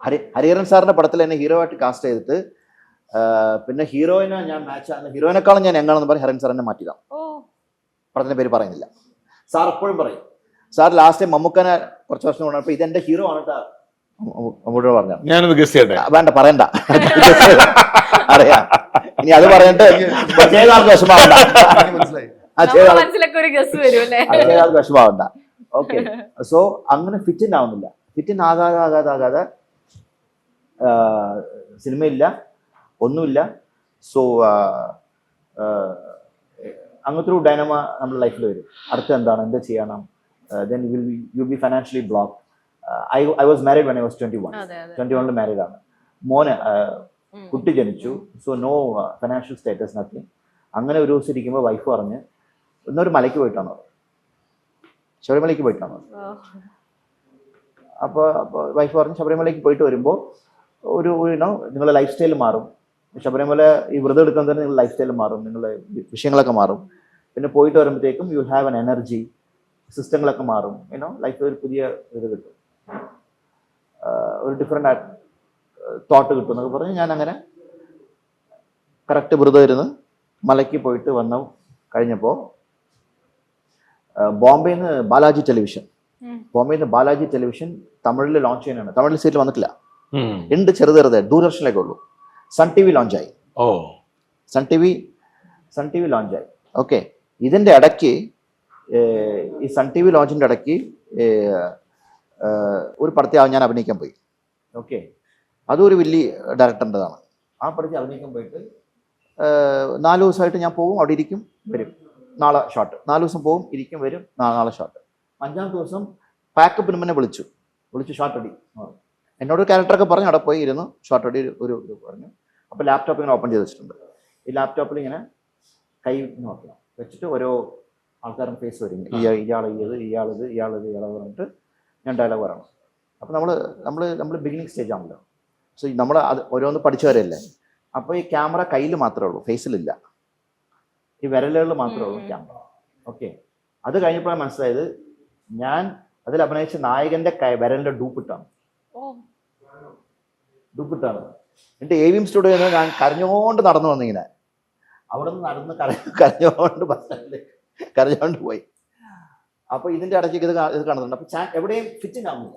ഹരിഹരൻ സാറിന്റെ പടത്തിൽ എന്നെ ഹീറോ ആയിട്ട് കാസ്റ്റ് ചെയ്തിട്ട് പിന്നെ ഹീറോയിനെ ഞാൻ മാച്ച് ആണ്, ഹീറോയിനെക്കാളും ഞാൻ എങ്ങാണെന്ന് പറയും ഹരൻ സാർ എന്നെ മാറ്റിയതാണ്. പടത്തിന്റെ പേര് പറയുന്നില്ല. സാർ എപ്പോഴും പറയും. സാർ ലാസ്റ്റ് മമ്മൂക്കനെ കുറച്ച് വർഷം കൊണ്ടപ്പോൾ ഇതെന്റെ ഹീറോ ആണ് കേട്ടോ മമ്മൂട്ടിയോട് പറഞ്ഞു. ഞാനത് ഗസ് ചെയ്യട്ടെ? വേണ്ട, പറയണ്ട, അറിയാം. ഇനി അത് പറഞ്ഞിട്ട് ചെയ്താൾക്ക് വിഷമാവണ്ട, ചെയ്താൾക്ക് വിഷമാവണ്ട. ഓക്കെ, സോ അങ്ങനെ ഫിറ്റിൻ ആവുന്നില്ല. ഫിറ്റിൻ ആകാതെ സിനിമയില്ല, ഒന്നുമില്ല. സോ അങ്ങനത്തെ ഒരു ഡൈനമ നമ്മുടെ ലൈഫിൽ വരും. അടുത്ത എന്താണ്, എന്ത് ചെയ്യണം, then you will be financially blocked. I was married when I was 21. 21 married ആണ്. മോന് കുട്ടി ജനിച്ചു. So no financial status, nothing. അങ്ങനെ ഒരു ദിവസം ഇരിക്കുമ്പോൾ വൈഫ് പറഞ്ഞ് ഇന്നൊരു മലയ്ക്ക് പോയിട്ടാണോ, ശബരിമലയ്ക്ക് പോയിട്ടാണോ. അപ്പോൾ വൈഫ് പറഞ്ഞ് ശബരിമലയ്ക്ക് പോയിട്ട് വരുമ്പോൾ ഒരു നിങ്ങളുടെ ലൈഫ് സ്റ്റൈൽ മാറും. ശബരിമല ഈ വ്രതം എടുക്കുന്നത് തന്നെ നിങ്ങളുടെ ലൈഫ് സ്റ്റൈൽ മാറും, നിങ്ങളുടെ വിഷയങ്ങളൊക്കെ മാറും. പിന്നെ പോയിട്ട് വരുമ്പോഴത്തേക്കും യു ഹാവ് എൻ എനർജി, സിസ്റ്റങ്ങളൊക്കെ മാറും. ലൈഫിൽ ഒരു പുതിയ ഇത് കിട്ടും, ഒരു ഡിഫറെൻ്റ് തോട്ട് കിട്ടും എന്നൊക്കെ പറഞ്ഞ് ഞാൻ അങ്ങനെ കറക്റ്റ് വ്രതം ഇരുന്ന് മലയ്ക്ക് പോയിട്ട് വന്നു കഴിഞ്ഞപ്പോൾ ബോംബെയിൽ നിന്ന് ബാലാജി ടെലിവിഷൻ തമിഴിൽ ലോഞ്ച് ചെയ്യാനാണ്. തമിഴിൽ സീറ്റിൽ വന്നിട്ടില്ല, ഉണ്ട് ചെറുതെ ദൂരദർശനിലൊക്കെ ഉള്ളൂ. സൺ ടി വി ലോഞ്ചായി. സൺ ടി വി ലോഞ്ചായി. ഓക്കെ, ഇതിൻ്റെ ഇടയ്ക്ക് ഈ സൺ ടി വി ലോഞ്ചിൻ്റെ ഇടയ്ക്ക് ഒരു പടത്തിൽ ഞാൻ അഭിനയിക്കാൻ പോയി. ഓക്കെ, അതും ഒരു വലിയ ഡയറക്ടറിൻ്റെതാണ്. ആ പടത്തിൽ അഭിനയിക്കാൻ പോയിട്ട് 4 ദിവസമായിട്ട് ഞാൻ പോകും, അവിടെ ഇരിക്കും, വരും, നാളെ ഷോട്ട്. 4 ദിവസം പോകും, ഇരിക്കും, വരും, നാളെ ഷോട്ട്. 5ാമത്തെ ദിവസം പാക്കപ്പിന് മുന്നേ വിളിച്ചു ഷോട്ട് അടി. എന്നോട് ക്യാരക്ടറൊക്കെ പറഞ്ഞു അവിടെ പോയി ഇരുന്നു ഷോട്ട് അടി ഒരു പറഞ്ഞു. അപ്പോൾ ലാപ്ടോപ്പ് ഇങ്ങനെ ഓപ്പൺ ചെയ്ത് വെച്ചിട്ടുണ്ട്. ഈ ലാപ്ടോപ്പിൽ ഇങ്ങനെ കൈ നോക്കണം വെച്ചിട്ട് ഓരോ ആൾക്കാരും ഫേസ് വരും. ഇയാളത് പറഞ്ഞിട്ട് ഞാൻ ഡയലോഗ് പറയണം. അപ്പോൾ നമ്മൾ ബിഗിനിങ് സ്റ്റേജ് ആണല്ലോ. സോ നമ്മൾ അത് ഓരോന്ന് പഠിച്ചു വരല്ലേ. അപ്പോൾ ഈ ക്യാമറ കയ്യിൽ മാത്രമേ ഉള്ളൂ, ഫേസിലില്ല, ഈ വിരലുകളിൽ മാത്രമേ ഉള്ളൂ ക്യാമറ. ഓക്കെ, അത് കഴിഞ്ഞപ്പോഴാണ് മനസ്സിലായത് ഞാൻ അതിൽ അഭിനയിച്ച നായകന്റെ വിരലിന്റെ ഡൂപ്പിട്ടാണ്. എൻ്റെ AVM സ്റ്റുഡിയോയിൽ നിന്ന് ഞാൻ കരഞ്ഞുകൊണ്ട് നടന്നു വന്നിങ്ങനെ. അവിടെ നിന്ന് നടന്ന് കരഞ്ഞുകൊണ്ട് ബസ് സ്റ്റാൻഡിലേക്ക് കരഞ്ഞുകൊണ്ട് പോയി. അപ്പോൾ ഇതിൻ്റെ ഇടയ്ക്ക് ഇത് കാണുന്നുണ്ട്. അപ്പോൾ എവിടെയും ഫിറ്റിംഗ് ആവുന്നില്ല.